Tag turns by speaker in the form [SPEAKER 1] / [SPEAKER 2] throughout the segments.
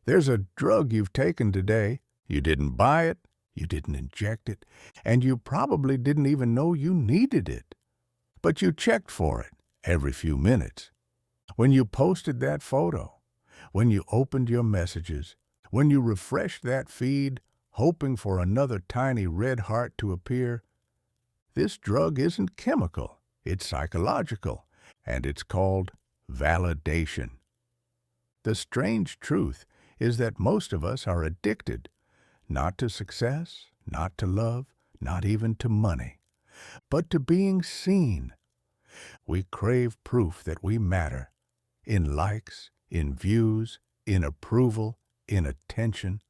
[SPEAKER 1] There's a drug you've taken today. You didn't buy it, you didn't inject it, and you probably didn't even know you needed it. But you checked for it every few minutes. When you posted that photo, when you opened your messages, when you refreshed that feed, hoping for another tiny red heart to appear, this drug isn't chemical, it's psychological, and it's called validation. The strange truth is that most of us are addicted, not to success, not to love, not even to money, but to being seen. We crave proof that we matter, in likes, in views, in approval, in attention.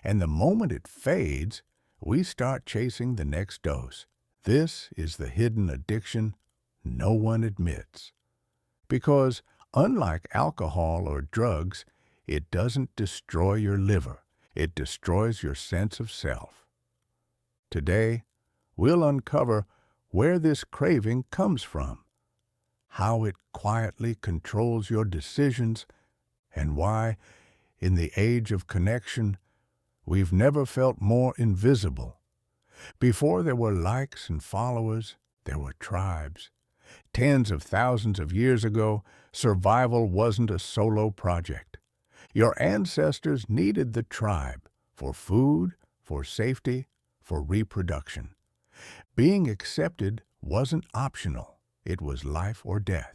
[SPEAKER 1] And the moment it fades, we start chasing the next dose. This is the hidden addiction no one admits. Because, unlike alcohol or drugs, it doesn't destroy your liver. It destroys your sense of self. Today, we'll uncover where this craving comes from, how it quietly controls your decisions, and why, in the age of connection, we've never felt more invisible. Before there were likes and followers, there were tribes. Tens of thousands of years ago, survival wasn't a solo project. Your ancestors needed the tribe for food, for safety, for reproduction. Being accepted wasn't optional. It was life or death.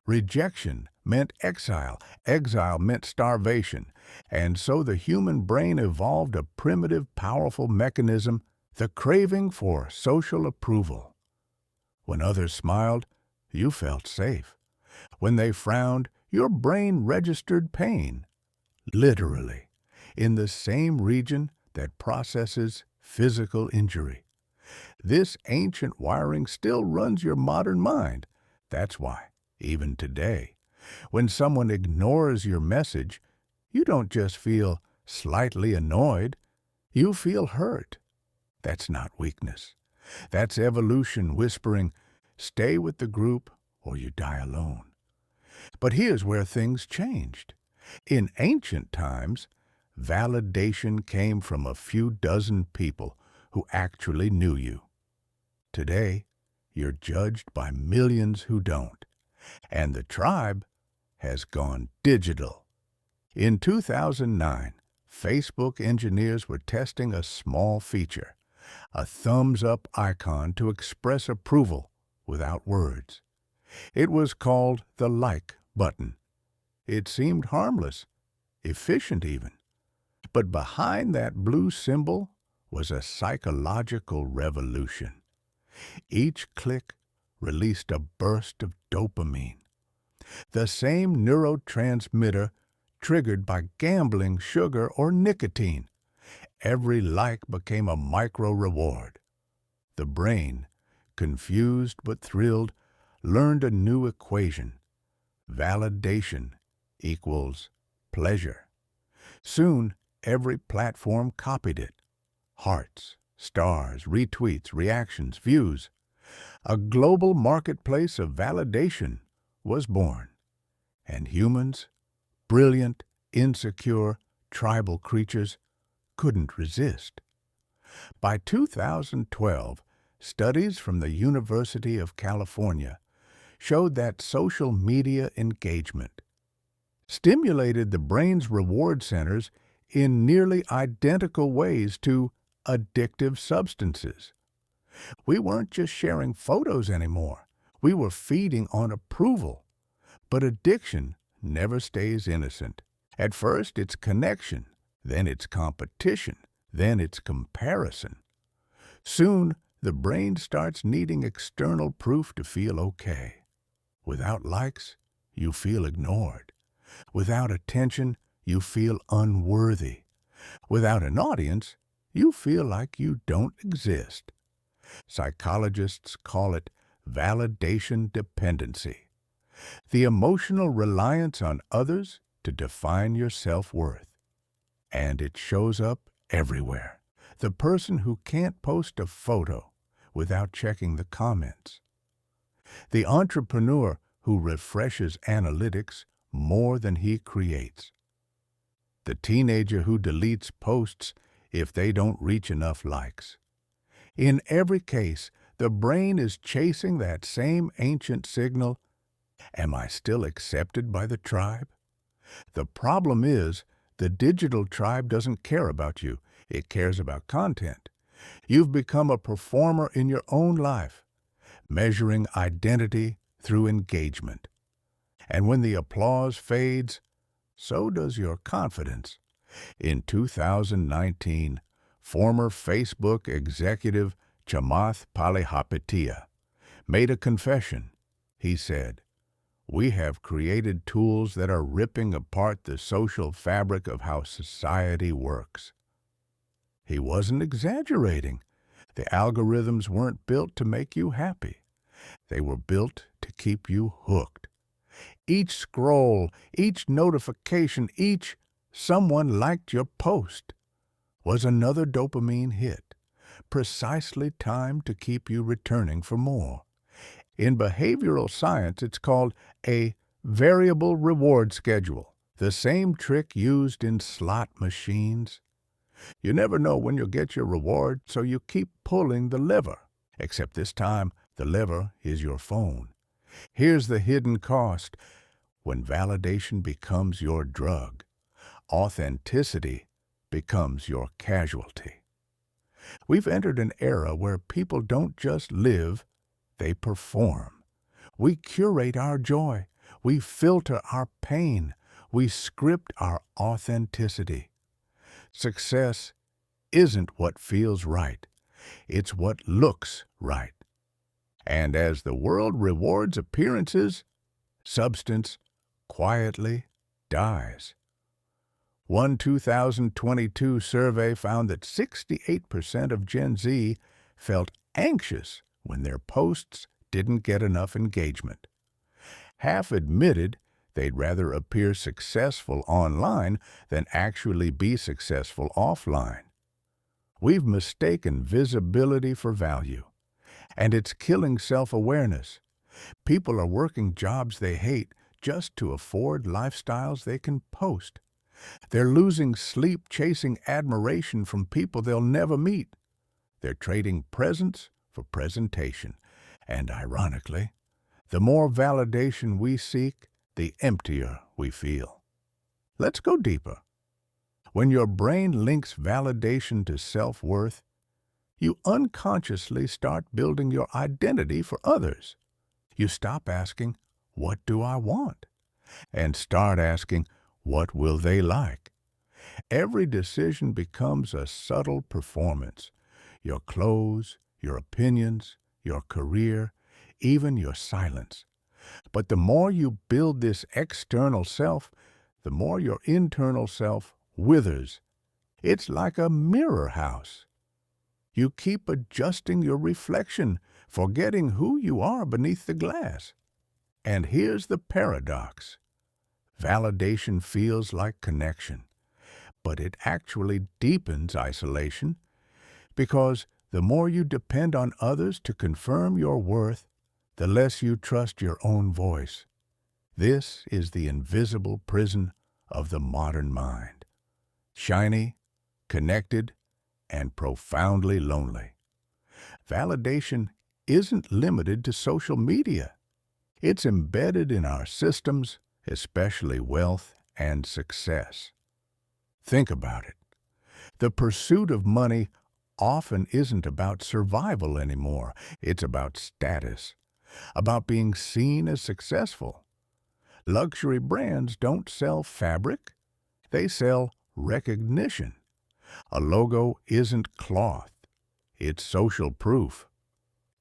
[SPEAKER 1] Rejection meant exile. Exile meant starvation. And so the human brain evolved a primitive, powerful mechanism, the craving for social approval. When others smiled, you felt safe. When they frowned, your brain registered pain, literally, in the same region that processes physical injury. This ancient wiring still runs your modern mind. That's why, even today, when someone ignores your message, you don't just feel slightly annoyed, you feel hurt. That's not weakness. That's evolution whispering, stay with the group or you die alone. But here's where things changed. In ancient times, validation came from a few dozen people who actually knew you. Today, you're judged by millions who don't. And the tribe has gone digital. In 2009, Facebook engineers were testing a small feature, a thumbs-up icon to express approval without words. It was called the like button. It seemed harmless, efficient even. But behind that blue symbol was a psychological revolution. Each click released a burst of dopamine, the same neurotransmitter triggered by gambling, sugar, or nicotine. Every like became a micro-reward. The brain, confused but thrilled, learned a new equation. Validation equals pleasure. Soon, every platform copied it. Hearts, stars, retweets, reactions, views. A global marketplace of validation was born. And humans, brilliant, insecure, tribal creatures, couldn't resist. By 2012, studies from the University of California showed that social media engagement stimulated the brain's reward centers in nearly identical ways to addictive substances. We weren't just sharing photos anymore. We were feeding on approval. But addiction never stays innocent. At first, it's connection. Then it's competition. Then it's comparison. Soon, the brain starts needing external proof to feel okay. Without likes, you feel ignored. Without attention, you feel unworthy. Without an audience, you feel like you don't exist. Psychologists call it validation dependency, the emotional reliance on others to define your self-worth. And it shows up everywhere. The person who can't post a photo without checking the comments. The entrepreneur who refreshes analytics more than he creates. the teenager who deletes posts if they don't reach enough likes. In every case, the brain is chasing that same ancient signal, am I still accepted by the tribe? The problem is, the digital tribe doesn't care about you. It cares about content. You've become a performer in your own life, measuring identity through engagement. And when the applause fades, so does your confidence. In 2019, former Facebook executive Chamath Palihapitiya made a confession. He said, "We have created tools that are ripping apart the social fabric of how society works." He wasn't exaggerating. The algorithms weren't built to make you happy. They were built to keep you hooked. Each scroll, each notification, each "someone liked your post" was another dopamine hit, precisely timed to keep you returning for more. In behavioral science, it's called a variable reward schedule, the same trick used in slot machines. You never know when you'll get your reward, so you keep pulling the lever. Except this time, the lever is your phone. Here's the hidden cost. When validation becomes your drug, authenticity becomes your casualty. We've entered an era where people don't just live, they perform. We curate our joy. We filter our pain. We script our authenticity. Success isn't what feels right. It's what looks right. And as the world rewards appearances, substance quietly dies. One 2022 survey found that 68% of Gen Z felt anxious when their posts didn't get enough engagement. Half admitted they'd rather appear successful online than actually be successful offline. We've mistaken visibility for value, and it's killing self-awareness. People are working jobs they hate just to afford lifestyles they can post. They're losing sleep chasing admiration from people they'll never meet. They're trading presence for presentation. And ironically, the more validation we seek, the emptier we feel. Let's go deeper. When your brain links validation to self-worth, you unconsciously start building your identity for others. You stop asking, "What do I want?" and start asking, "What will they like?" Every decision becomes a subtle performance. Your clothes, your opinions, your career, even your silence. But the more you build this external self, the more your internal self withers. It's like a mirror house. You keep adjusting your reflection, forgetting who you are beneath the glass. And here's the paradox. Validation feels like connection, but it actually deepens isolation because the more you depend on others to confirm your worth, the less you trust your own voice. This is the invisible prison of the modern mind. Shiny, connected, and profoundly lonely. Validation isn't limited to social media. It's embedded in our systems, especially wealth and success. Think about it. The pursuit of money often isn't about survival anymore. It's about status, about being seen as successful. Luxury brands don't sell fabric. They sell recognition. A logo isn't cloth. It's social proof.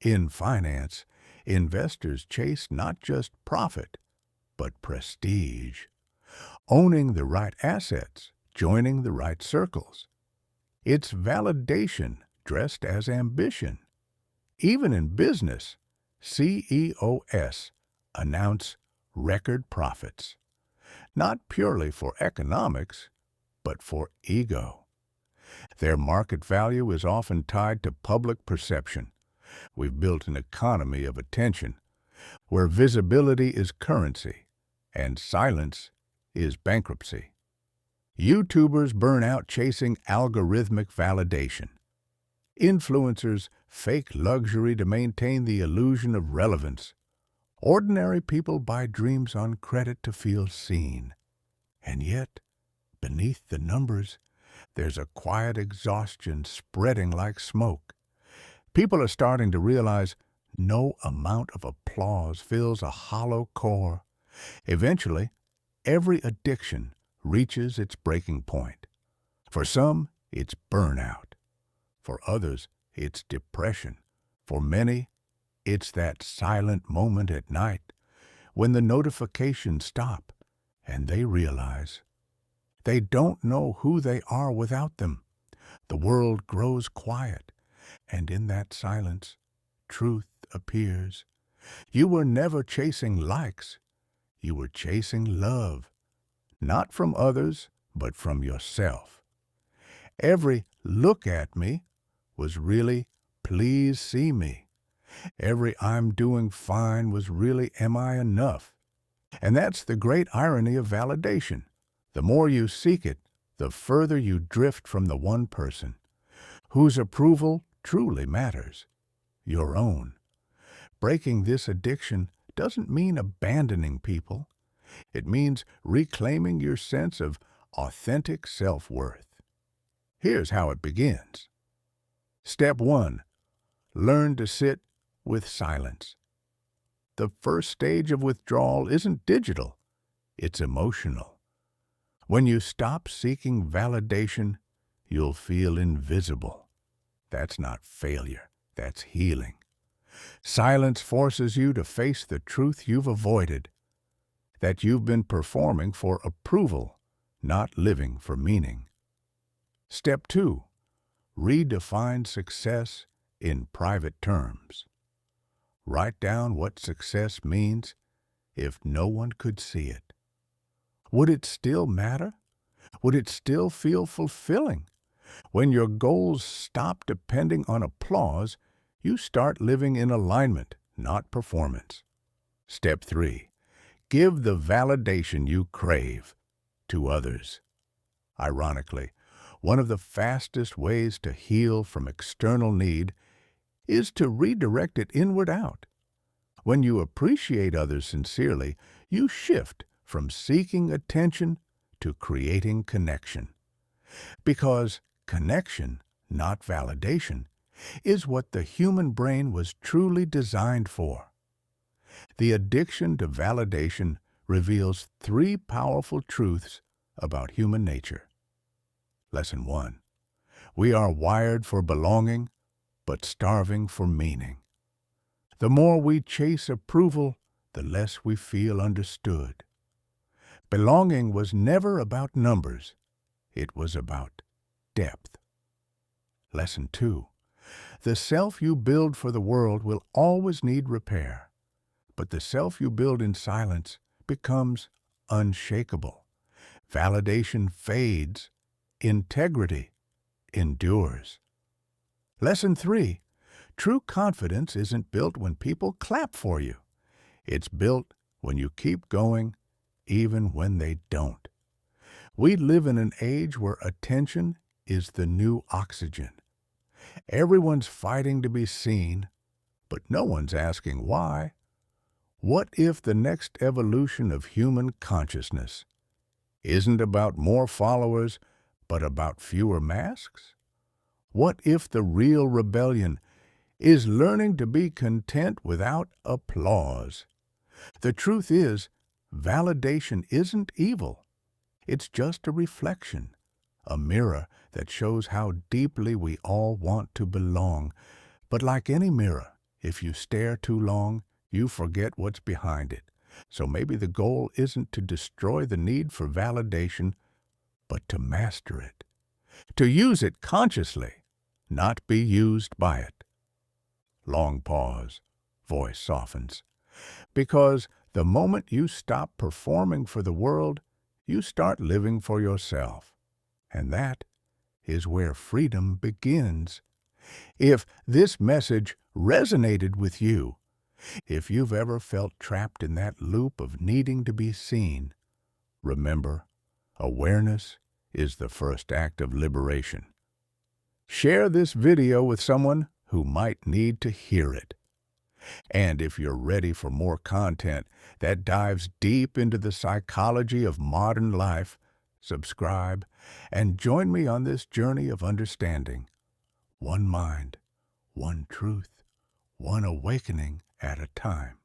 [SPEAKER 1] In finance, investors chase not just profit, but prestige. Owning the right assets, joining the right circles. It's validation dressed as ambition. Even in business, CEOs announce record profits, not purely for economics, but for ego. Their market value is often tied to public perception. We've built an economy of attention, where visibility is currency and silence is bankruptcy. YouTubers burn out chasing algorithmic validation. Influencers fake luxury to maintain the illusion of relevance. Ordinary people buy dreams on credit to feel seen. And yet, beneath the numbers, there's a quiet exhaustion spreading like smoke. People are starting to realize no amount of applause fills a hollow core. Eventually, every addiction reaches its breaking point. For some, it's burnout. For others, it's depression. For many, it's that silent moment at night when the notifications stop and they realize they don't know who they are without them. The world grows quiet, and in that silence, truth appears. You were never chasing likes. You were chasing love, not from others, but from yourself. Every "look at me" was really "please see me." Every "I'm doing fine" was really "am I enough?" And that's the great irony of validation. The more you seek it, the further you drift from the one person whose approval truly matters, your own. Breaking this addiction doesn't mean abandoning people. It means reclaiming your sense of authentic self-worth. Here's how it begins. Step 1. Learn to sit with silence. The first stage of withdrawal isn't digital, it's emotional. When you stop seeking validation, you'll feel invisible. That's not failure, that's healing. Silence forces you to face the truth you've avoided, that you've been performing for approval, not living for meaning. Step 2. Redefine success in private terms. Write down what success means if no one could see it. Would it still matter? Would it still feel fulfilling? When your goals stop depending on applause, you start living in alignment, not performance. Step 3. Give the validation you crave to others. Ironically, one of the fastest ways to heal from external need is to redirect it inward out. When you appreciate others sincerely, you shift from seeking attention to creating connection. Because connection, not validation, is what the human brain was truly designed for. The addiction to validation reveals 3 powerful truths about human nature. Lesson 1. We are wired for belonging, but starving for meaning. The more we chase approval, the less we feel understood. Belonging was never about numbers. It was about depth. Lesson 2. The self you build for the world will always need repair, but the self you build in silence becomes unshakable. Validation fades. Integrity endures. Lesson 3. True confidence isn't built when people clap for you. It's built when you keep going, even when they don't. We live in an age where attention is the new oxygen. Everyone's fighting to be seen, but no one's asking why. What if the next evolution of human consciousness isn't about more followers, but about fewer masks? What if the real rebellion is learning to be content without applause? The truth is, validation isn't evil. It's just a reflection, a mirror that shows how deeply we all want to belong. But like any mirror, if you stare too long, you forget what's behind it. So maybe the goal isn't to destroy the need for validation, but to master it. To use it consciously, not be used by it. Long pause. Voice softens. Because the moment you stop performing for the world, you start living for yourself. And that is where freedom begins. If this message resonated with you, if you've ever felt trapped in that loop of needing to be seen, remember, awareness is the first act of liberation. Share this video with someone who might need to hear it. And if you're ready for more content that dives deep into the psychology of modern life, subscribe and join me on this journey of understanding. One mind, one truth, one awakening at a time.